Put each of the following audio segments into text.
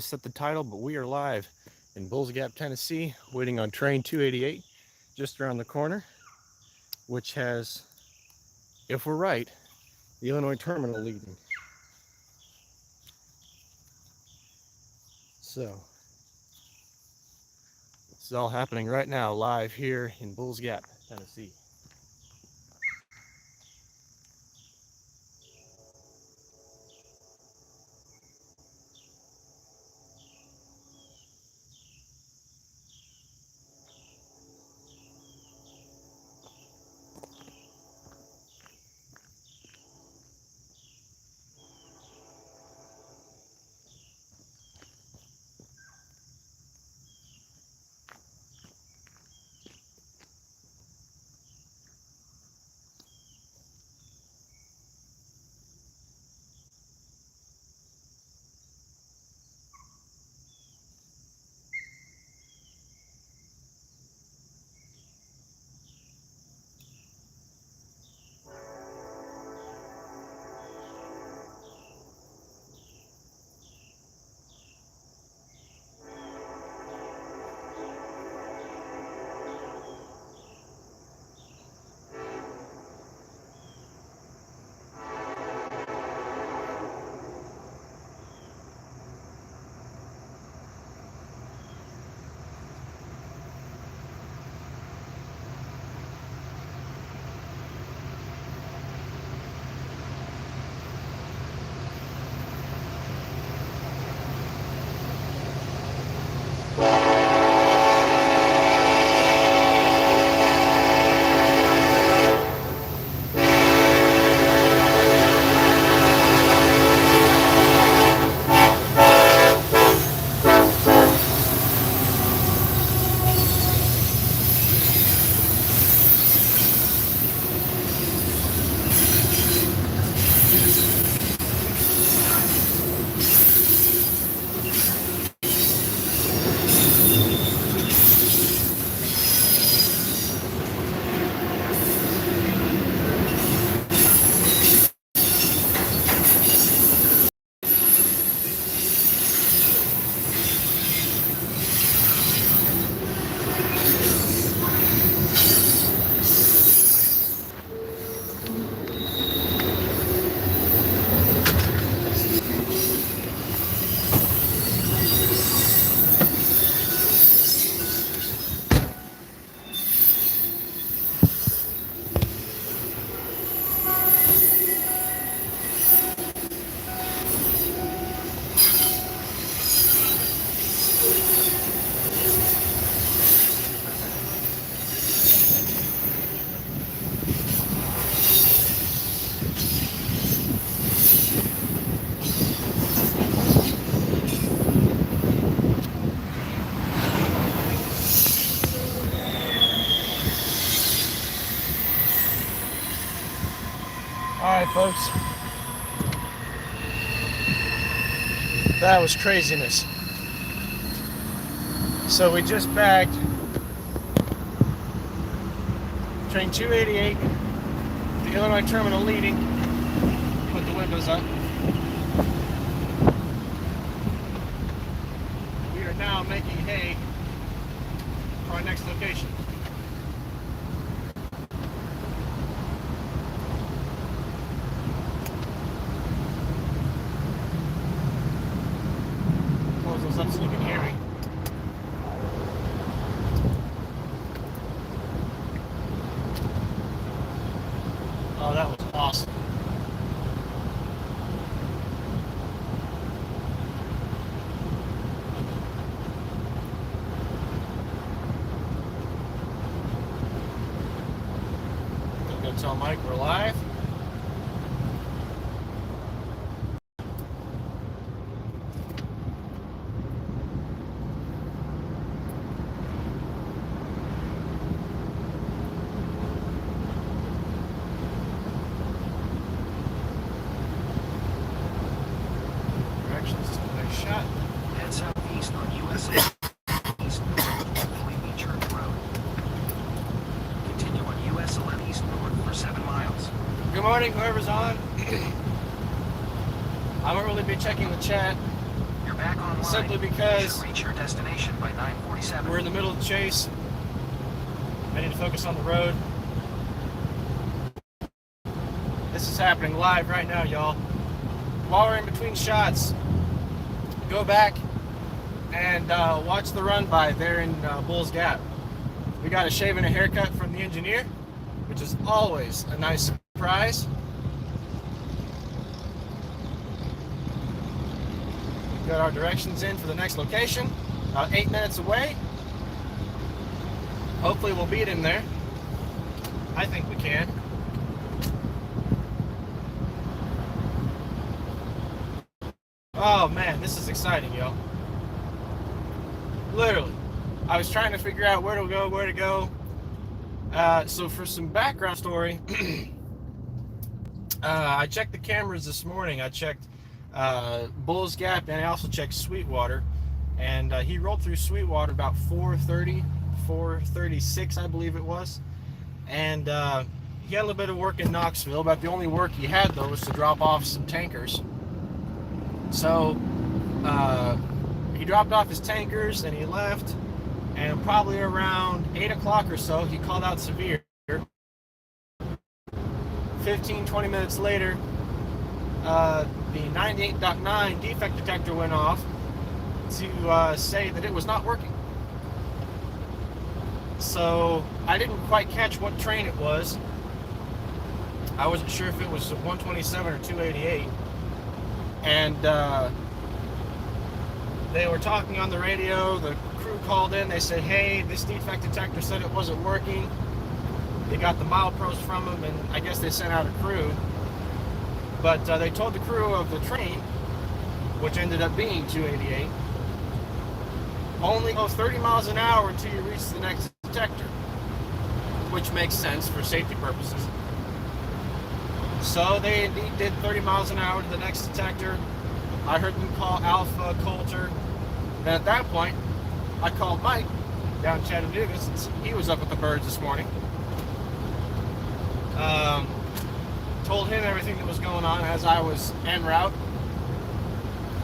set the title, but we are live in Bulls Gap, Tennessee, waiting on train 288 just around the corner, which has, if we're right, the Illinois terminal leaving. So, this is all happening right now, live here in Bulls Gap, Tennessee. All right, folks. That was craziness. So we just bagged train 288, the Illinois terminal leading. Put the windows up. We are now making hay for our next location. Close those up so you can hear me. Oh, that was awesome. I'm gonna tell Mike we're live. Directions to the next shot. Head southeast on US East North 3 Church Road. Continue on US 11 East North for 7 miles. Good morning, whoever's on. I won't really be checking the chat. You're back on line. simply You because should reach your destination by 9:47. we're in the middle of the chase. I need to focus on the road. This is happening live right now, y'all. While we're in between shots, go back and watch the run by there in Bulls Gap. We got a shave and a haircut from the engineer, which is always a nice surprise. Got our directions in for the next location, about 8 minutes away. Hopefully we'll beat him there. I think we can. Oh man, this is exciting, yo. Literally. I was trying to figure out where to go. So for some background story, I checked the cameras this morning. I checked Bulls Gap, and I also checked Sweetwater. And he rolled through Sweetwater about 4:30, 4:36, I believe it was. And he had a little bit of work in Knoxville, but the only work he had, though, was to drop off some tankers. So he dropped off his tankers and he left, and probably around 8 o'clock or so, he called out severe. 15-20 minutes later, the 98.9 defect detector went off to say that it was not working. So I didn't quite catch what train it was. I wasn't sure if it was 127 or 288. And they were talking on the radio. The crew called in. They said, hey, this defect detector said it wasn't working. They got the milepost from them, and I guess they sent out a crew. But they told the crew of the train, which ended up being 288, only go 30 miles an hour until you reach the next detector, which makes sense for safety purposes. So they indeed did 30 miles an hour to the next detector. I heard them call Alpha Coulter. Then at that point, I called Mike down in Chattanooga, since he was up with the birds this morning. Told him everything that was going on as I was en route.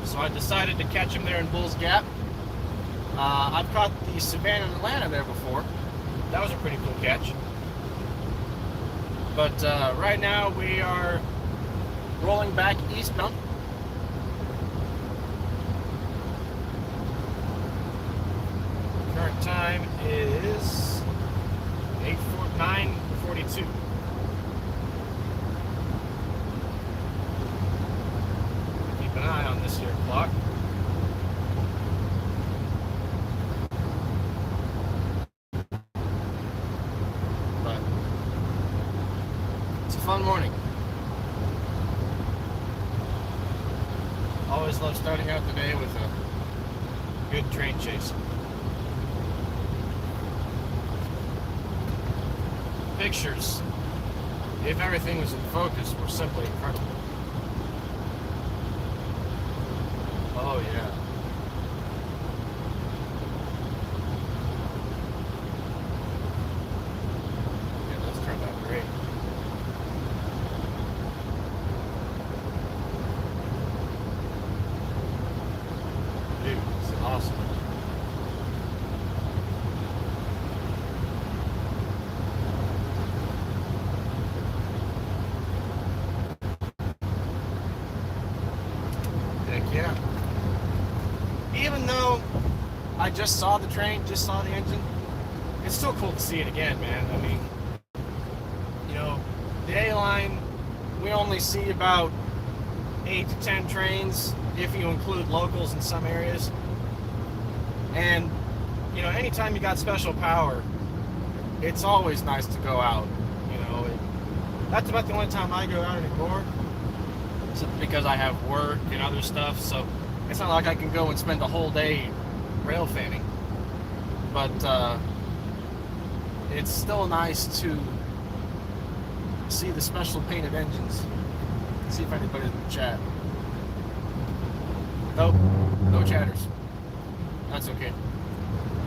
So I decided to catch him there in Bulls Gap. I've caught the Savannah and Atlanta there before. That was a pretty cool catch. But right now we are rolling back eastbound. Current time is 9:42. Keep an eye on this here clock. But it's a fun morning. Always love starting out the day with a good train chase. Pictures, if everything was in focus, were simply incredible. Oh yeah. Yeah, those turned out great. Dude, it's awesome. Yeah. Even though I just saw the train, just saw the engine, it's still cool to see it again, man. I mean, you know, the A-line, we only see about 8 to 10 trains, if you include locals in some areas. And, you know, anytime you got special power, it's always nice to go out, you know. That's about the only time I go out anymore. Because I have work and other stuff, so it's not like I can go and spend a whole day rail fanning. But it's still nice to see the special painted engines. See if anybody's in the chat. Nope, no chatters. That's okay.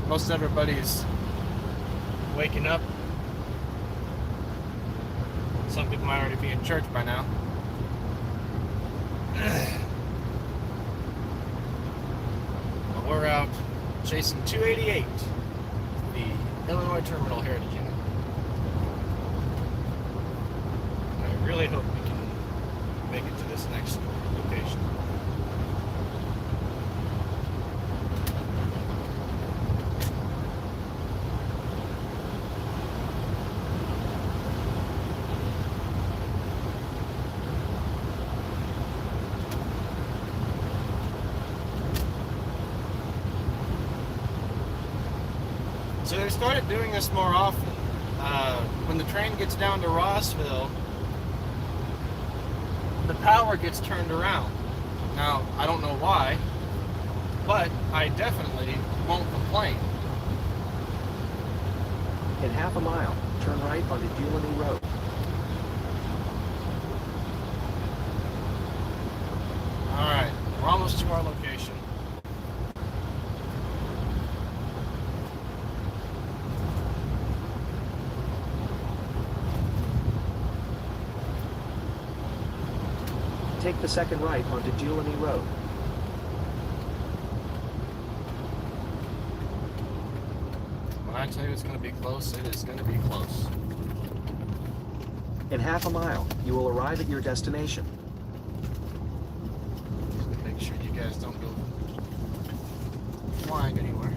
Most everybody's waking up. Some people might already be in church by now. out chasing 288, the Illinois Terminal Heritage Unit. I really hope we can make it to this next location. So they started doing this more often. When the train gets down to Rossville, the power gets turned around. Now, I don't know why, but I definitely won't complain. In half a mile, turn right onto Dulany Road. Alright, we're almost to our location. Take the second right onto Dulany Road. When I tell you it's going to be close, it is going to be close. In half a mile, you will arrive at your destination. Make sure you guys don't go flying anywhere.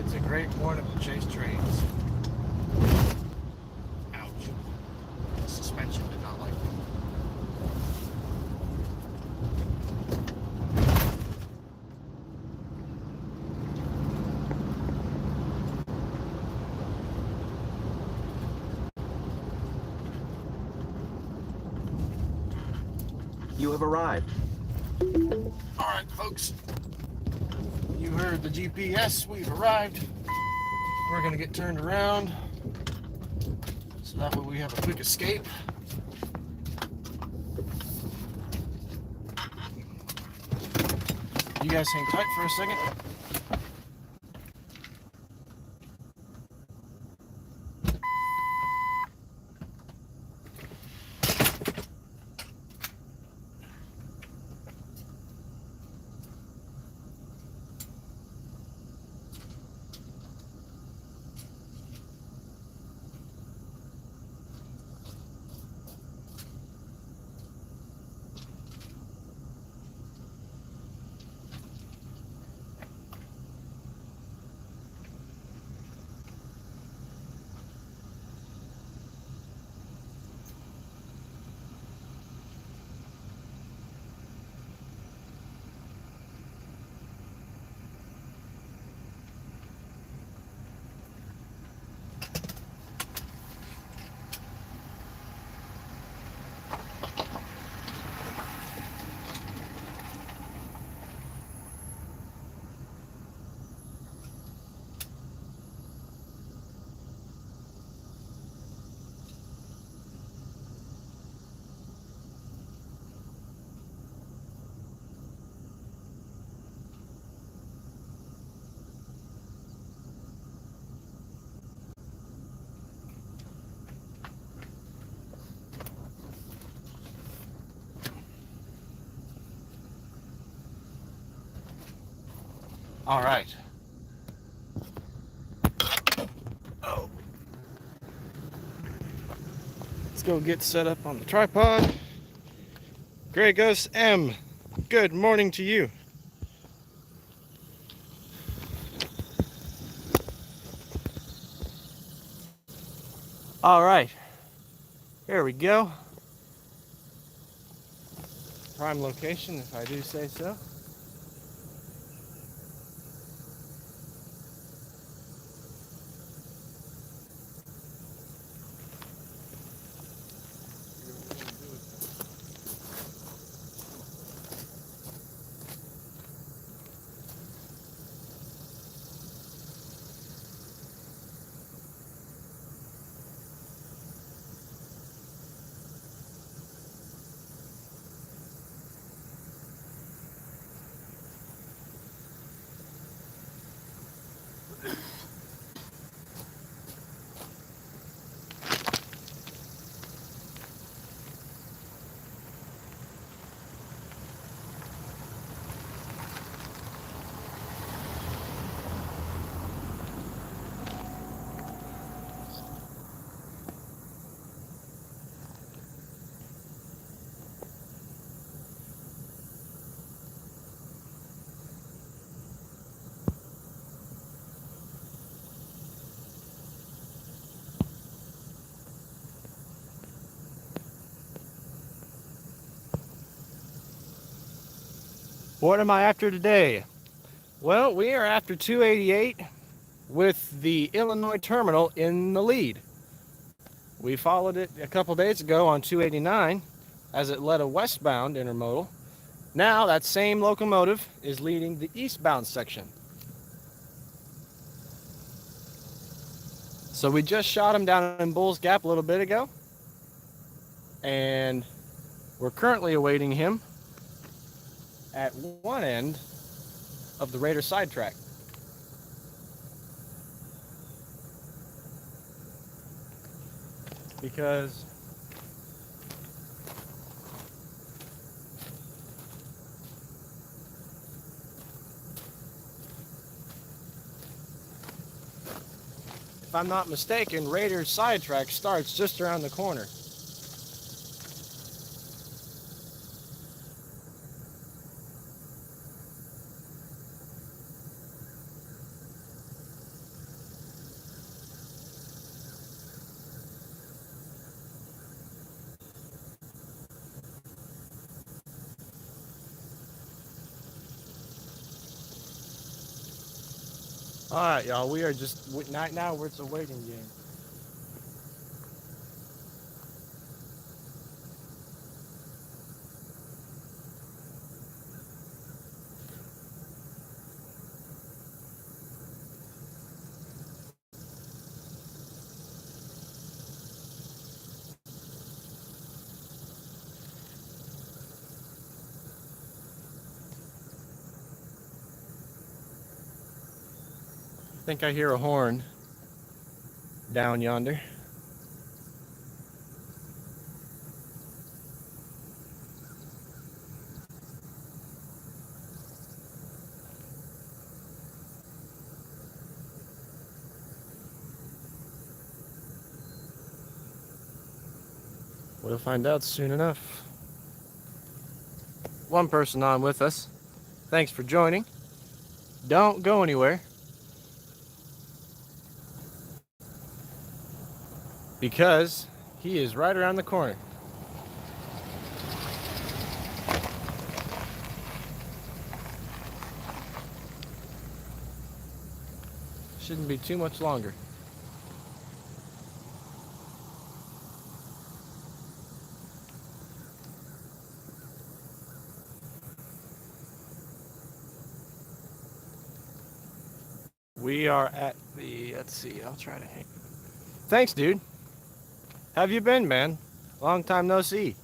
It's a great morning to chase trains. Ouch. The suspension did not like that. You have arrived. Alright, folks. You heard the GPS. We've arrived. We're going to get turned around. So that way we have a quick escape. You guys hang tight for a second. All right. Oh. Let's go get set up on the tripod. Grey Ghost M, good morning to you. All right. Here we go. Prime location, if I do say so. What am I after today? Well, we are after 288 with the Illinois terminal in the lead. We followed it a couple days ago on 289 as it led a westbound intermodal. Now that same locomotive is leading the eastbound section. So we just shot him down in Bulls Gap a little bit ago, and we're currently awaiting him at one end of the Raider sidetrack. Because if I'm not mistaken, Raider's sidetrack starts just around the corner. All right, y'all, we are just, right now it's a waiting game. I think I hear a horn down yonder. We'll find out soon enough. One person on with us. Thanks for joining. Don't go anywhere, because he is right around the corner. Shouldn't be too much longer. We are at the, let's see, I'll try to hang. Thanks, dude. How have you been, man? Long time no see.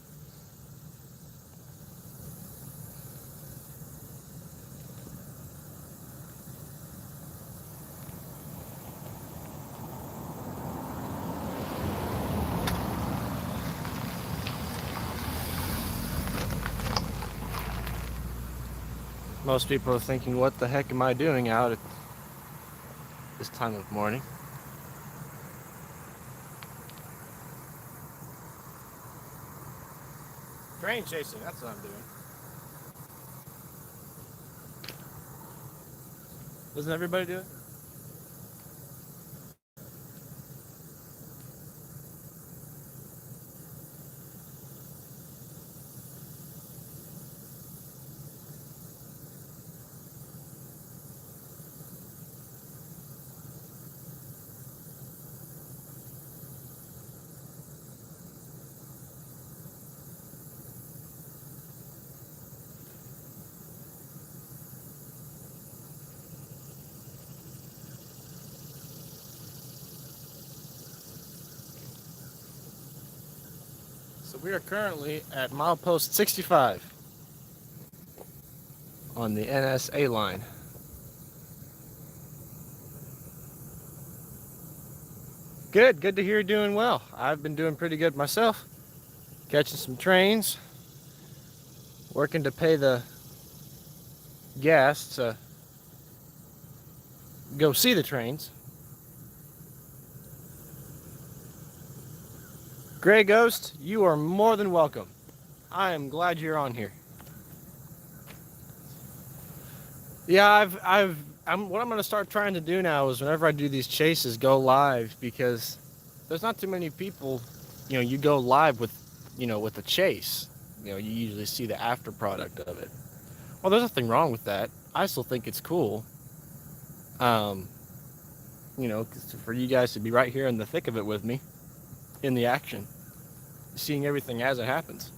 Most people are thinking, what the heck am I doing out at this time of morning? Train chasing, that's what I'm doing. Doesn't everybody do it? So we are currently at milepost 65 on the NSA line. Good to hear you're doing well. I've been doing pretty good myself. Catching some trains, working to pay the gas to go see the trains. Gray Ghost, you are more than welcome. I am glad you're on here. Yeah, what I'm going to start trying to do now is whenever I do these chases, go live, because there's not too many people, you go live with, with a chase. You usually see the after product of it. Well, there's nothing wrong with that. I still think it's cool. Um, 'Cause for you guys to be right here in the thick of it with me, in the action, seeing everything as it happens.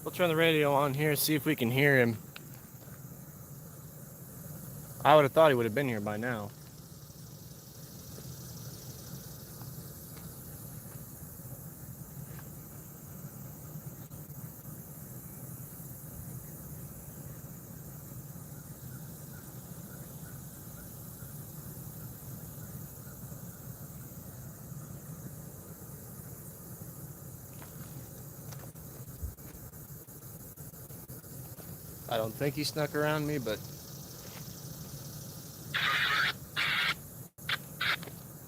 We'll turn the radio on here, see if we can hear him. I would have thought he would have been here by now. I don't think he snuck around me, but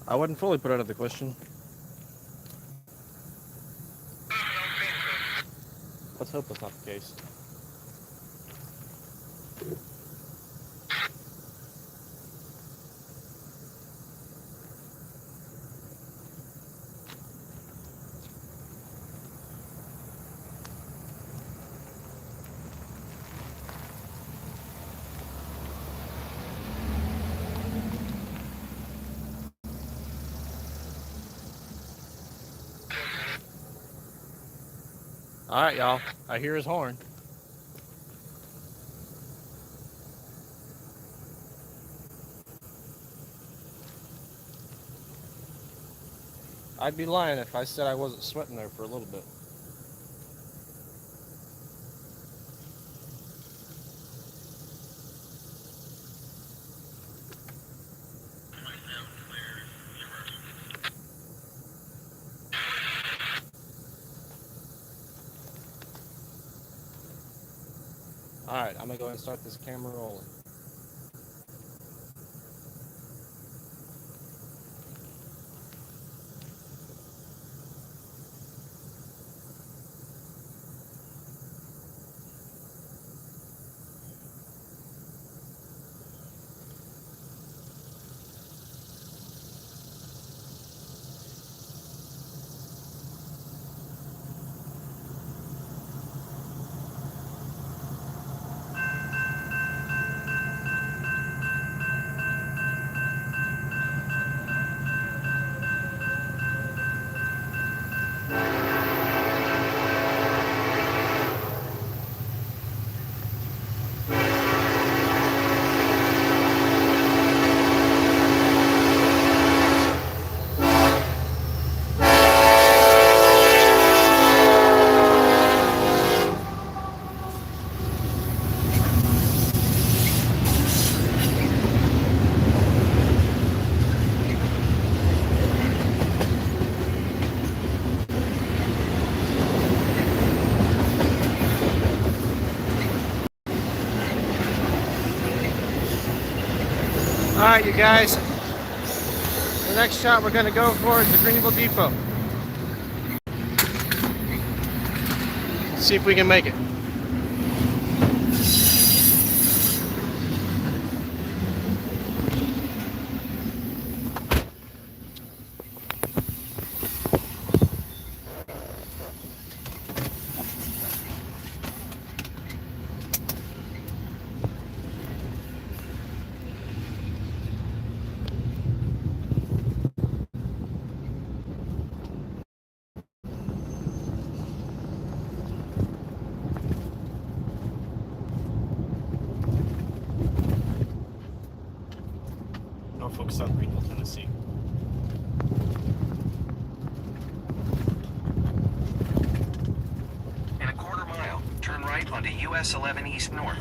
I wouldn't fully put it out of the question. Let's hope that's not the case. All right, y'all. I hear his horn. I'd be lying if I said I wasn't sweating there for a little bit. All right, I'm gonna go ahead and start this camera rolling. All right, you guys. The next shot we're gonna go for is the Greenville Depot. See if we can make it. Norfolk South, Greenville, Tennessee. US 11 East North.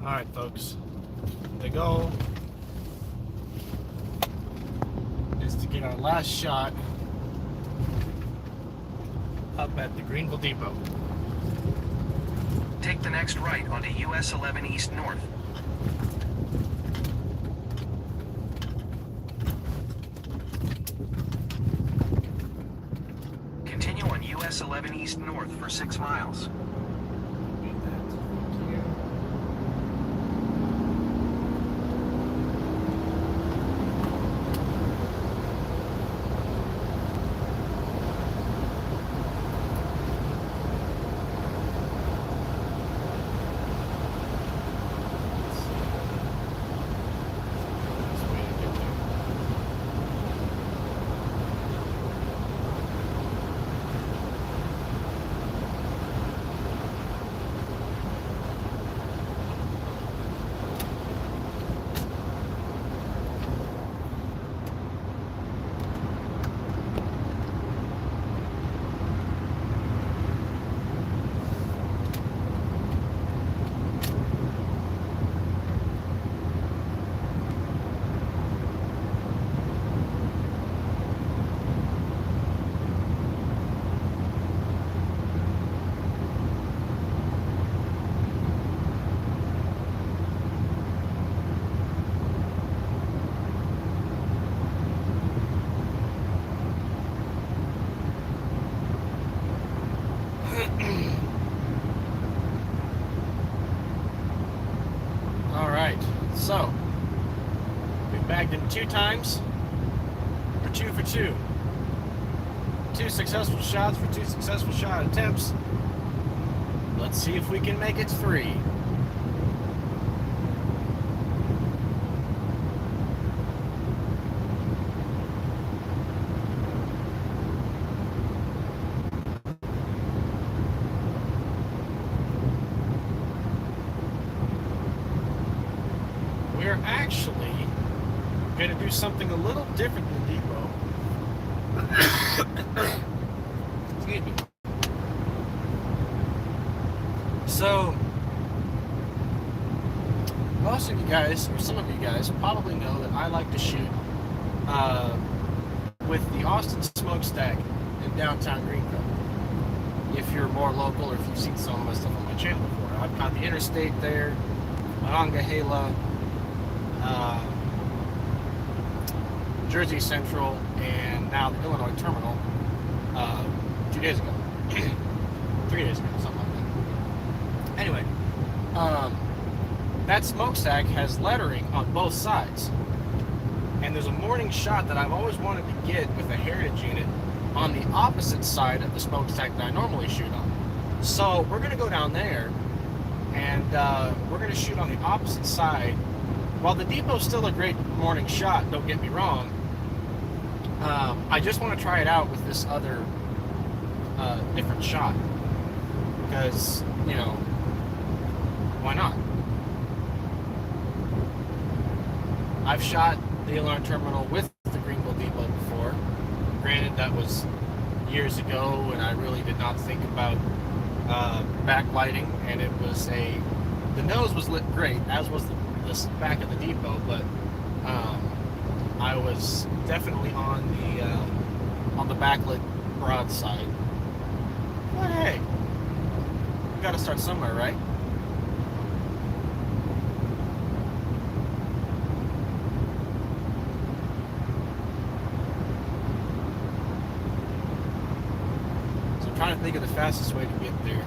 Alright, folks. The goal is to get our last shot up at the Greenville Depot. Take the next right onto US 11 East North. Continue on US 11 East North for 6 miles. Alright, so we've bagged him 2 times. We're 2 for 2. 2 successful shots for 2 successful shot attempts. Let's see if we can make it 3. We're actually going to do something a little different than Depot. Excuse me. So, most of you guys, or some of you guys, probably know that I like to shoot with the Austin Smokestack in downtown Greenville. If you're more local, or if you've seen some of my stuff on my channel before, I've got the Interstate there, Monongahela, Jersey Central, and now the Illinois Terminal 2 days ago. 3 days ago, something like that. Anyway, that smokestack has lettering on both sides. And there's a morning shot that I've always wanted to get with a Heritage unit on the opposite side of the smokestack that I normally shoot on. So we're going to go down there, and we're going to shoot on the opposite side. While the Depot's still a great morning shot, don't get me wrong, I just want to try it out with this other different shot. Because, you know, why not? I've shot the Illinois Terminal with the Greenville Depot before. Granted, that was years ago, and I really did not think about backlighting, and it was the nose was lit great, as was the back of the Depot, but I was definitely on the backlit broadside. But hey, we gotta start somewhere, right? So I'm trying to think of the fastest way to get there.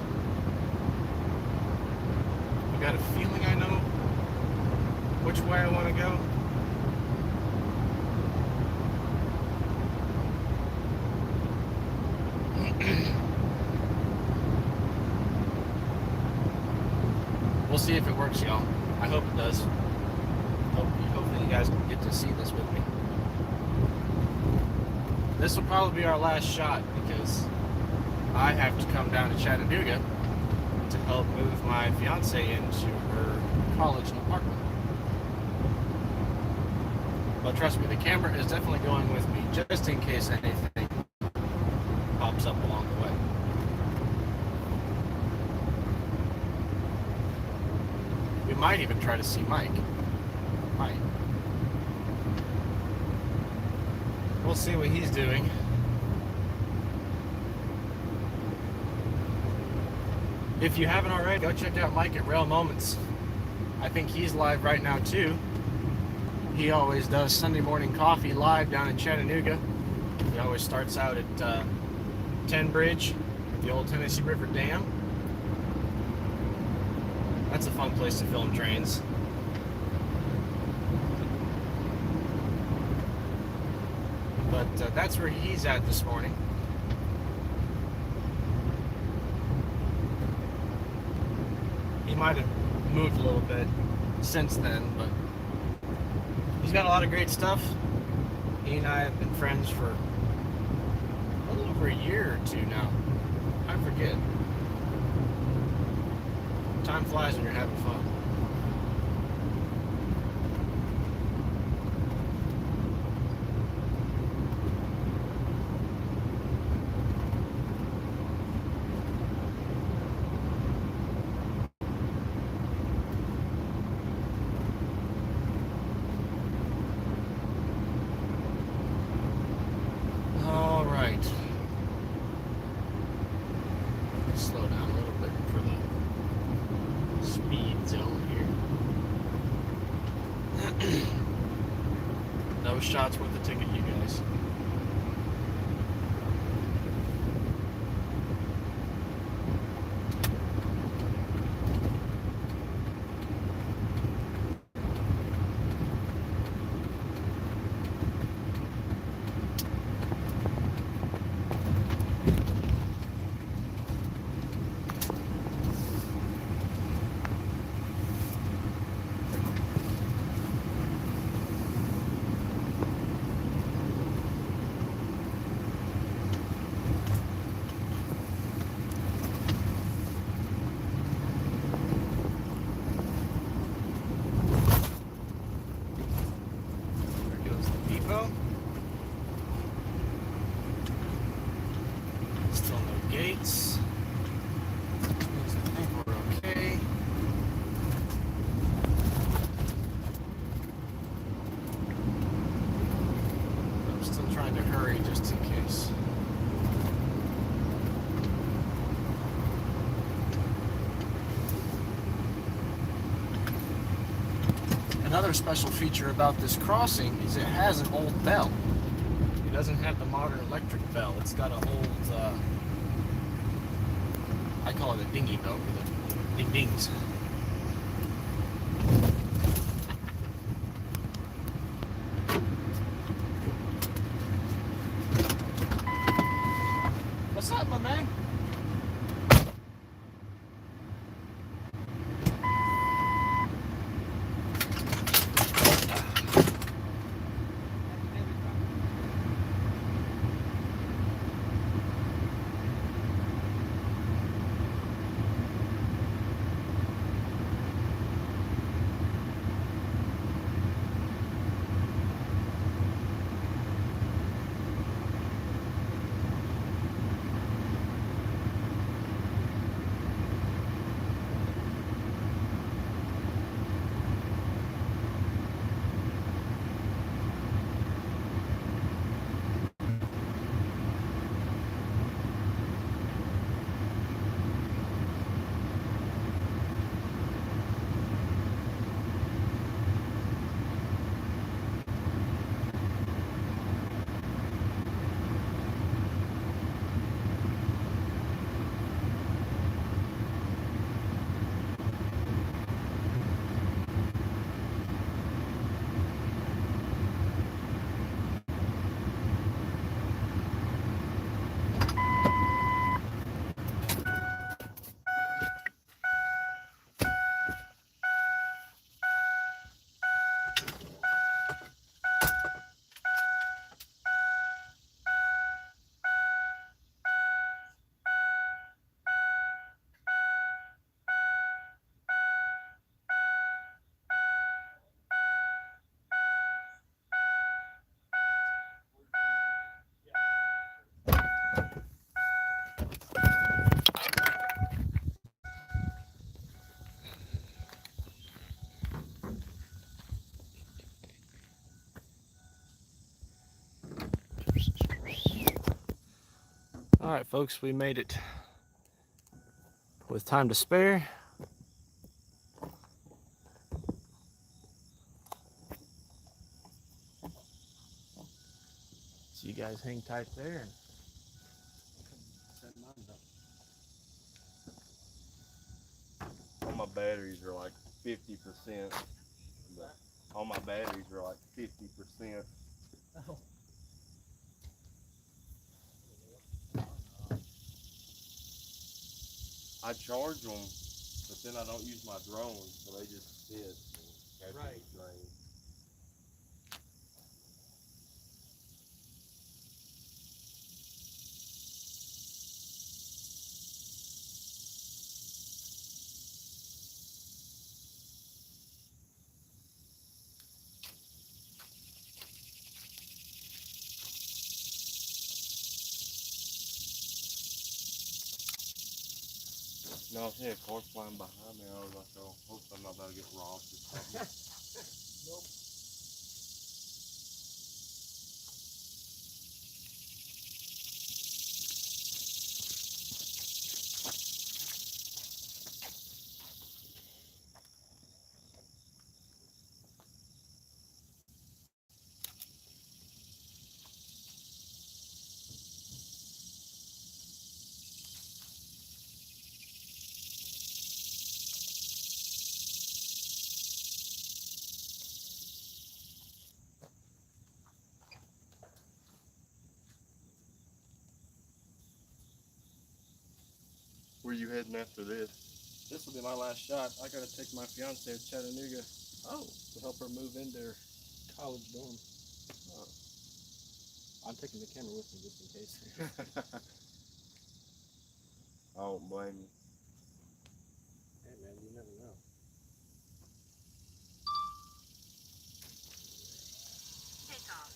I got a feeling I know which way I want to go. We'll see if it works, y'all. I hope it does. Hopefully you guys can get to see this with me. This will probably be our last shot because I have to come down to Chattanooga to help move my fiance into her college apartment. But trust me, the camera is definitely going with me just in case anything shows up along the way. We might even try to see Mike. Might. We'll see what he's doing. If you haven't already, go check out Mike at Rail Moments. I think he's live right now too. He always does Sunday morning coffee live down in Chattanooga. He always starts out at 10 Bridge at the old Tennessee River Dam. That's a fun place to film trains. But that's where he's at this morning. He might have moved a little bit since then, but he's got a lot of great stuff. He and I have been friends for a little over a year or two now. I forget. Time flies when you're having fun. Slow down a little bit for the speed zone here. Those shots worth the ticket, you guys. Still no gates. Means I think we're okay. I'm still trying to hurry just in case. Another special feature about this crossing is it has an old bell. It doesn't have the modern electric bell. It's got an old, I call it a dingy bell for the ding dings. What's up, my man? All right, folks, we made it with time to spare. So you guys hang tight there and set mine up. All my batteries are like 50%. All my batteries are like 50%. Oh. I charge them, but then I don't use my drone, so they just sit and Right. drain. No, I see a car flying behind me. I was like, oh, hope I'm not about to get robbed or something. Nope. Where you heading after this? This will be my last shot. I gotta take my fiance to Chattanooga. Oh. To help her move into her college dorm. I'm taking the camera with me just in case. I don't blame you. Hey man, you never know. Takeoff.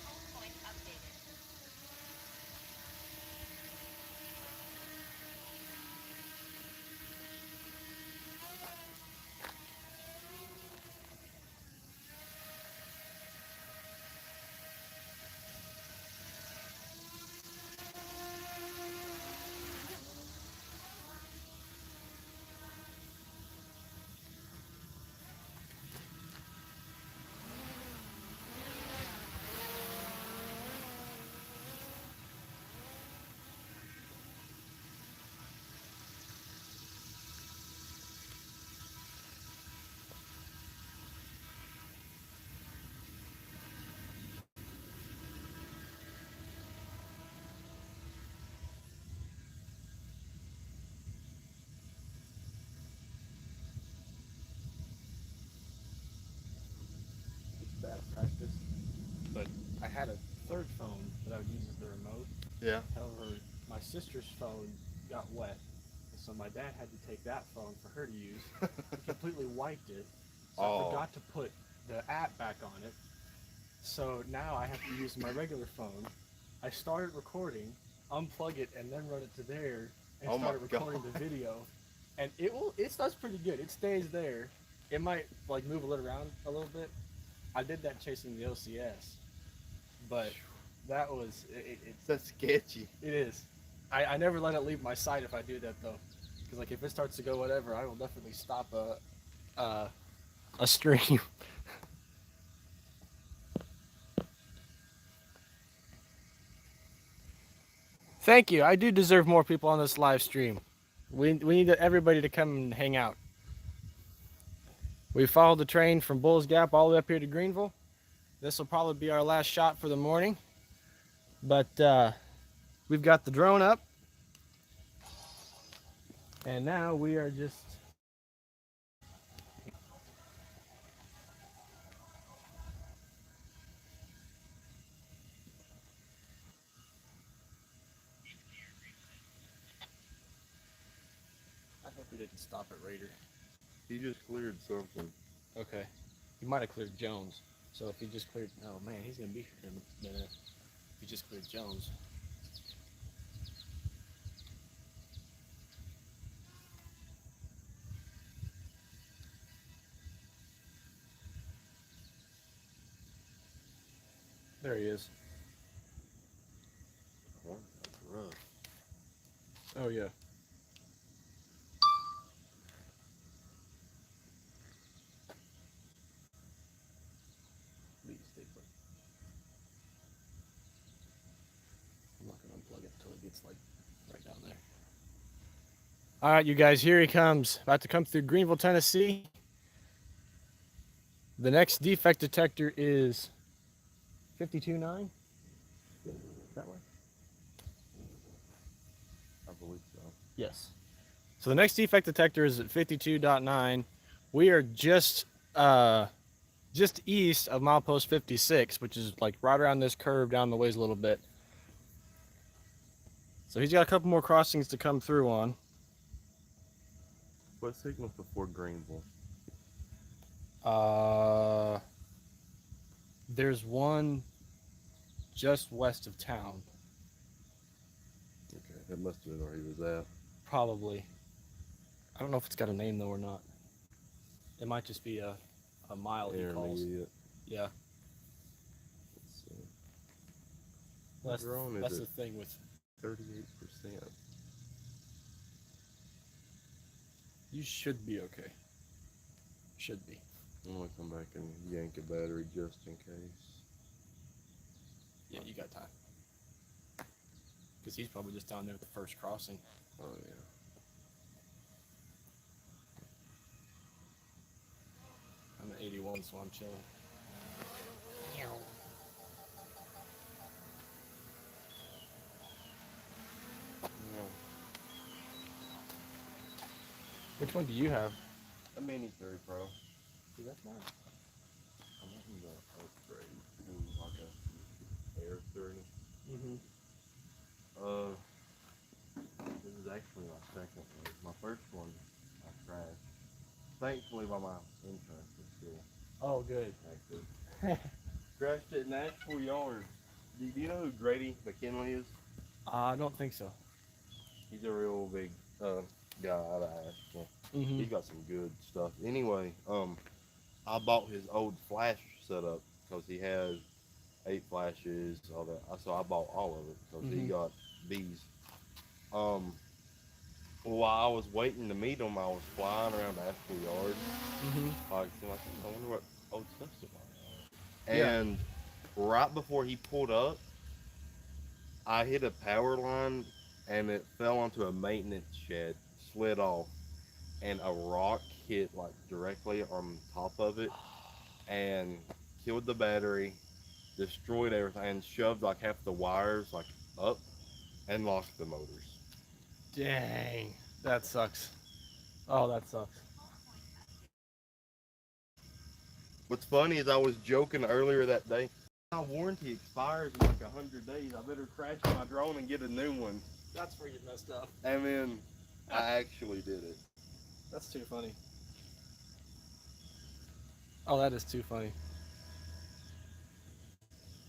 Home point updated. Bad practice. But I had a third phone that I would use as the remote. Yeah. However, my sister's phone got wet. So my dad had to take that phone for her to use. He completely wiped it. So I Oh. forgot to put the app back on it. So now I have to use my regular phone. I started recording, unplug it, and then run it to there and Oh my started recording God. the video. And it does pretty good. It stays there. It might like move it around a little bit. I did that chasing the OCS, but that was it's That's sketchy. it is. I never let it leave my sight if I do that though, because like if it starts to go whatever, I will definitely stop a stream. Thank you. I do deserve more people on this live stream. We need everybody to come and hang out. We followed the train from Bulls Gap all the way up here to Greenville. This will probably be our last shot for the morning. But we've got the drone up. And now we are just I hope he didn't stop at Raider. He just cleared something. Okay. He might have cleared Jones. So if he just cleared, oh man, he's gonna be here in a minute. If he just cleared Jones. There he is. Oh yeah. Please stay put. I'm not gonna unplug it until it gets like right down there. All right, you guys, here he comes. About to come through Greenville, Tennessee. The next defect detector is 52.9. That way? I believe so. Yes. So the next defect detector is at 52.9. We are just east of milepost 56, which is like right around this curve down the ways a little bit. So he's got a couple more crossings to come through on. What signal's before Greenville? There's one just west of town, Okay, that must have been where he was at. probably. I don't know if it's got a name though or not. It might just be a mile he calls. Intermediate. Yeah, Let's see. that's, Drone that's is the at thing with 38%. you. Should be okay. Should be. I'm gonna come back and yank a battery just in case. Yeah, you got time. Because he's probably just down there at the first crossing. Oh yeah. I'm at 81, so I'm chilling. Which one do you have? A Mini 3 Pro. See, that's nice. I'm looking to upgrade to like a Air 3. Mm-hmm. This is actually my second one. My first one I crashed. Thankfully, by my insurance was still Oh, good. active. Crashed it in the actual yard. Do you know who Grady McKinley is? I don't think so. He's a real big guy out of Asheville. Mm-hmm. He's got some good stuff. Anyway, I bought his old flash setup because he had 8 flashes, all that. So I bought all of it because he Mhm. got these. While I was waiting to meet him, I was flying around Asheville Yard. Mm-hmm. Like, I wonder what old stuff's about. Yeah. And right before he pulled up, I hit a power line and it fell onto a maintenance shed, slid off, and a rock hit like directly on top of it and killed the battery, destroyed everything, and shoved like half the wires like up and lost the motors. Dang. That sucks. Oh, that sucks. What's funny is I was joking earlier that day. My warranty expires in like 100 days. I better crash my drone and get a new one. That's where you messed up. And then I actually did it. That's too funny. Oh, that is too funny.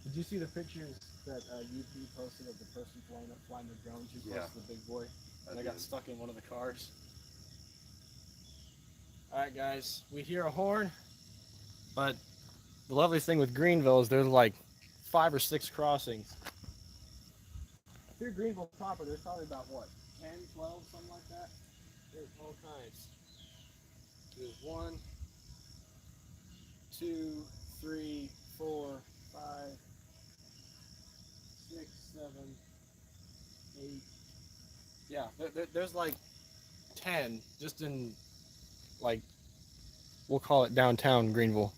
Did you see the pictures that UP posted of the person flying the drones? You posted Yeah. the big boy, and I they got did. stuck in one of the cars. All right, guys, we hear a horn, but the lovely thing with Greenville is there's like 5 or 6 crossings. Through Greenville proper, there's probably about what, 10, 12, something like that. There's all kinds. There's 1, 2, 3, 4, 5, 6, 7, 8. Yeah, there's like 10 just in, like, we'll call it downtown Greenville.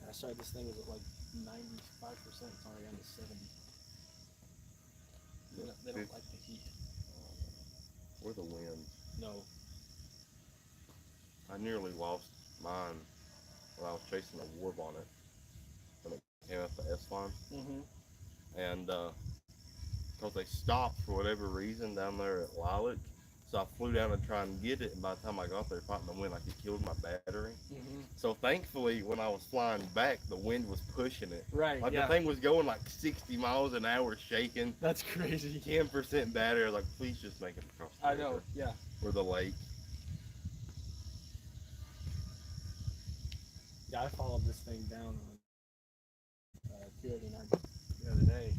I started this thing was at like 95%, it's already on to 70. They don't like the heat. Or the wind. No. I nearly lost mine when I was chasing a war bonnet when it came up the S line. Mm-hmm. And because they stopped for whatever reason down there at Lilac, so I flew down to try and get it, and by the time I got there fighting the wind, like it killed my battery. Mm-hmm. So thankfully, when I was flying back, the wind was pushing it. Right, Like yeah. the thing was going like 60 miles an hour, shaking. That's crazy. 10% battery. I was like, please just make it across the I know, river yeah. or the lake. Yeah, I followed this thing down on 289 the other day.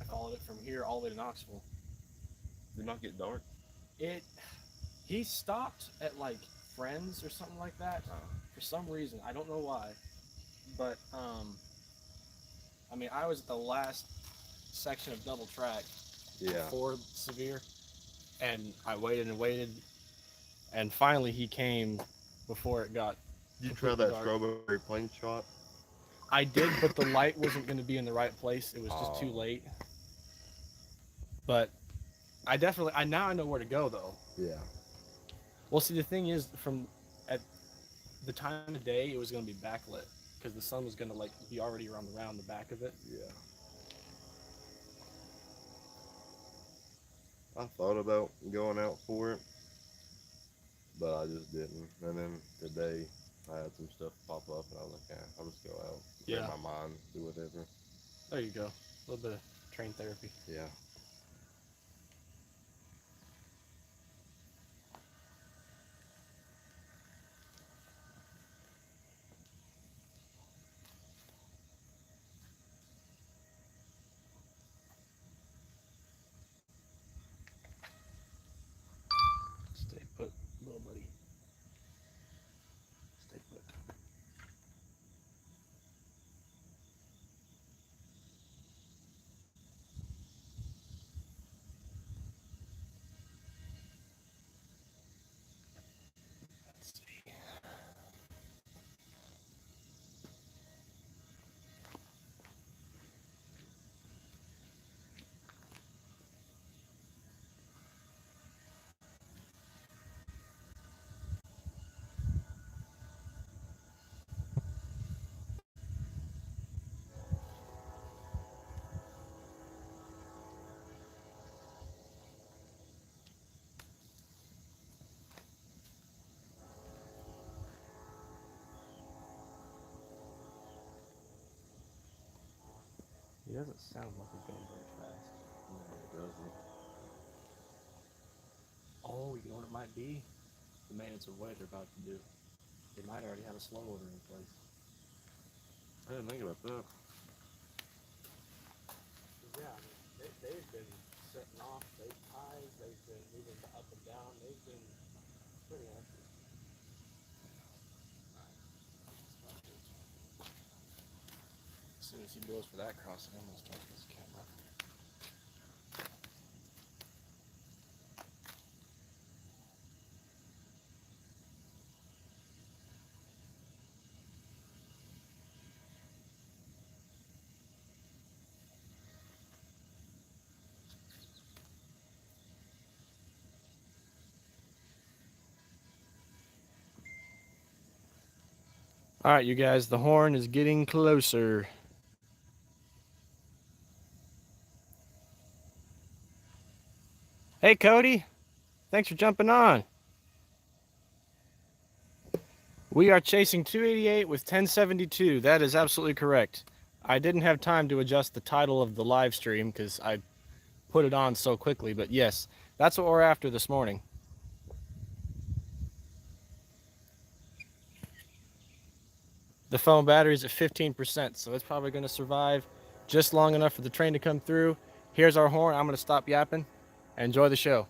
I followed it from here all the way to Knoxville. Did not get dark. He stopped at like Friends or something like that for some reason. I don't know why, but I mean, I was at the last section of double track Yeah. before Severe, and I waited and waited, and finally he came before it got. Did you try completely that dark. strawberry plain shot? I did, but the light wasn't going to be in the right place. It was just too Oh. late. But I now I know where to go though. Yeah. Well, see, the thing is, at the time of day, it was going to be backlit because the sun was going to like be already around the back of it. Yeah. I thought about going out for it, but I just didn't. And then today, I had some stuff pop up, and I was like, I'll just go out, clear Yeah. my mind, do whatever. There you go. A little bit of train therapy. Yeah. Stay put, little buddy. Stay put. Let's see. He doesn't sound like he's going very fast. No, it doesn't. Oh, you know what it might be? The maintenance of what they're about to do. They might already have a slow order in place. I didn't think about that. Yeah, I mean, they've been setting off. They've ties. They've been moving up and down. They've been pretty active. As soon as he goes for that crossing, I'm gonna start this camera. All right, you guys, the horn is getting closer. Hey, Cody. Thanks for jumping on. We are chasing 288 with 1072. That is absolutely correct. I didn't have time to adjust the title of the live stream because I put it on so quickly, but yes, that's what we're after this morning. The phone battery is at 15%, so it's probably going to survive just long enough for the train to come through. Here's our horn. I'm going to stop yapping and enjoy the show.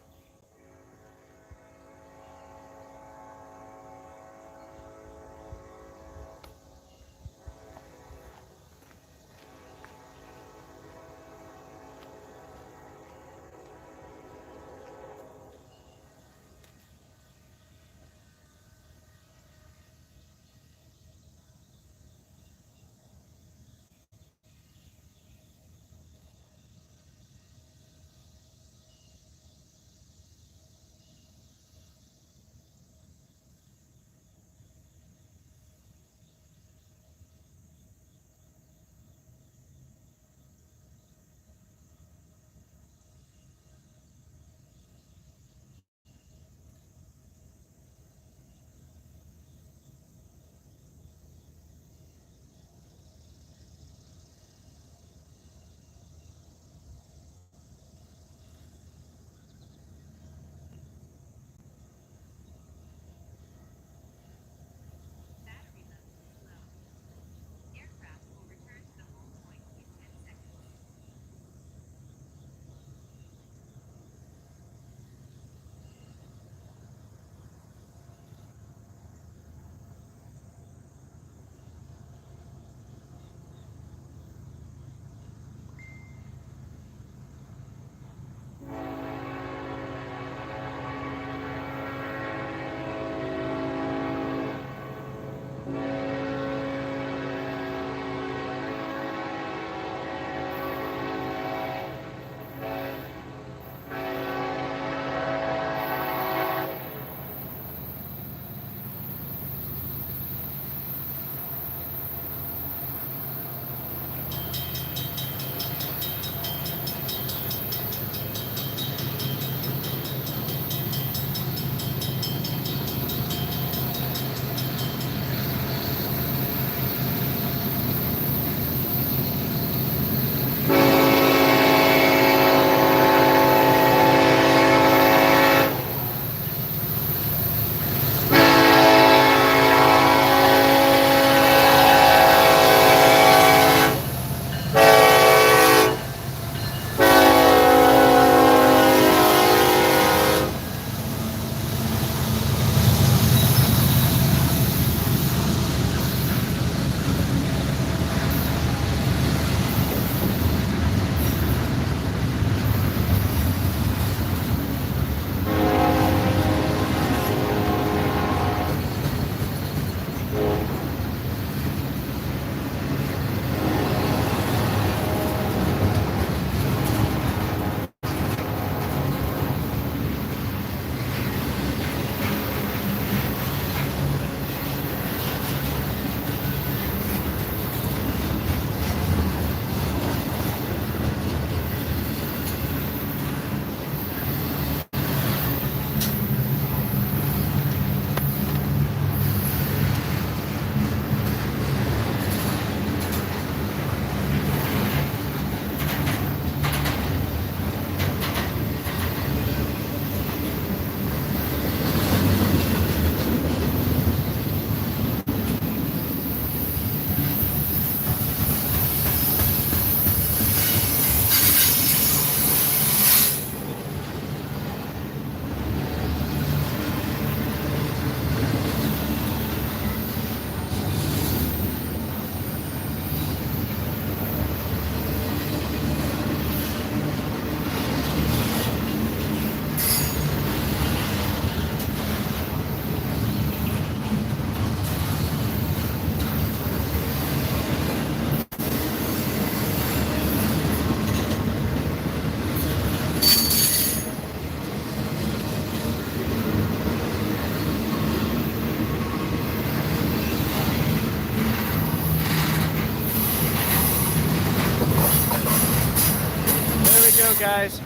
go, guys.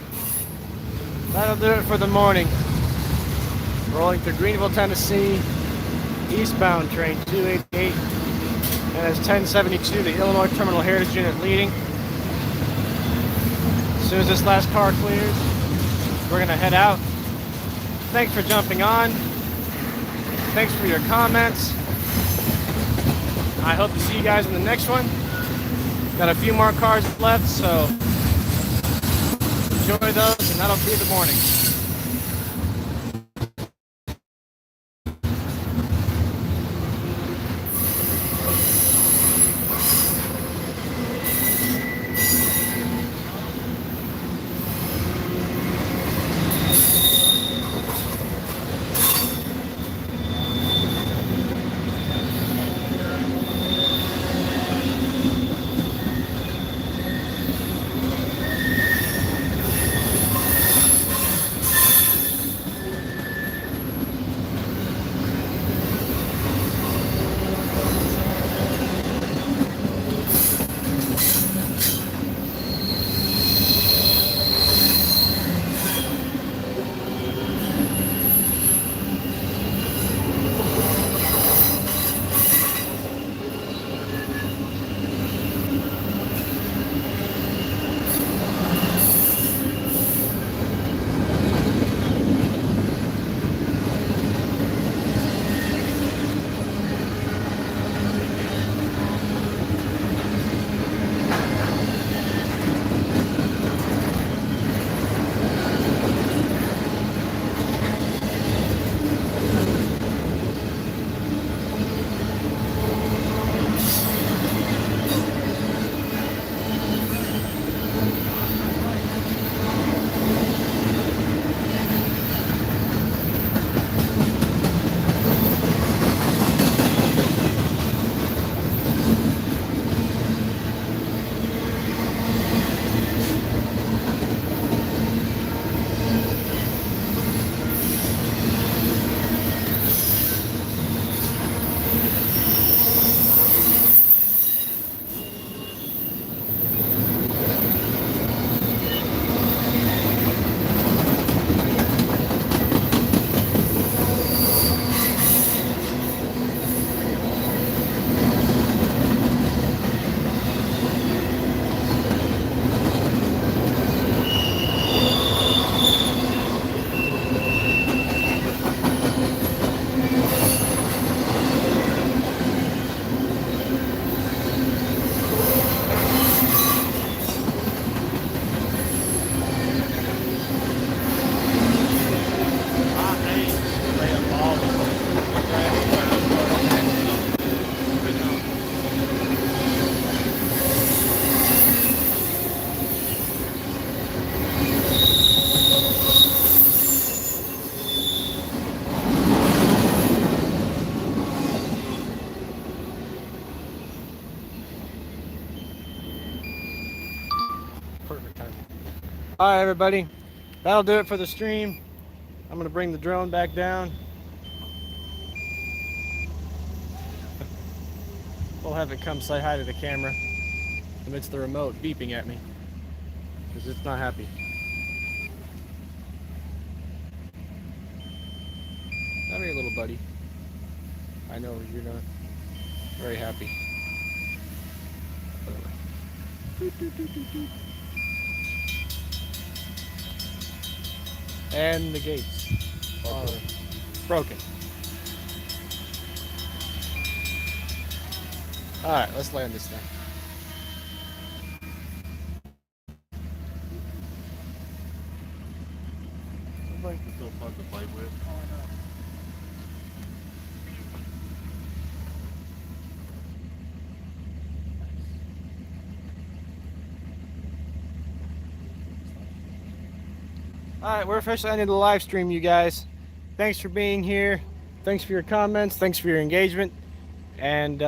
That'll do it for the morning. Rolling through Greenville, Tennessee. Eastbound train 288. And it's 1072, the Illinois Terminal Heritage Unit leading. As soon as this last car clears, we're gonna head out. Thanks for jumping on. Thanks for your comments. I hope to see you guys in the next one. Got a few more cars left, so enjoy those, and that'll be the morning. Perfect time. All right, everybody. That'll do it for the stream. I'm going to bring the drone back down. We'll have it come say hi to the camera amidst the remote beeping at me because it's not happy. Come here, little buddy. I know you're not very happy. Doot, doot, doot, doot, doot. And the gates are broken. All right, let's land this thing. It's still fun to play with. All right, we're officially ending the live stream, you guys. Thanks for being here. Thanks for your comments. Thanks for your engagement. And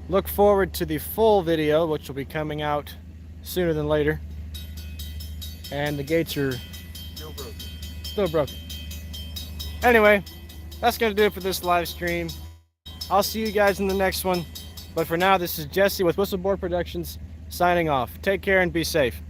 look forward to the full video, which will be coming out sooner than later. And the gates are still broken. Anyway, that's going to do it for this live stream. I'll see you guys in the next one. But for now, this is Jesse with Whistleboard Productions signing off. Take care and be safe.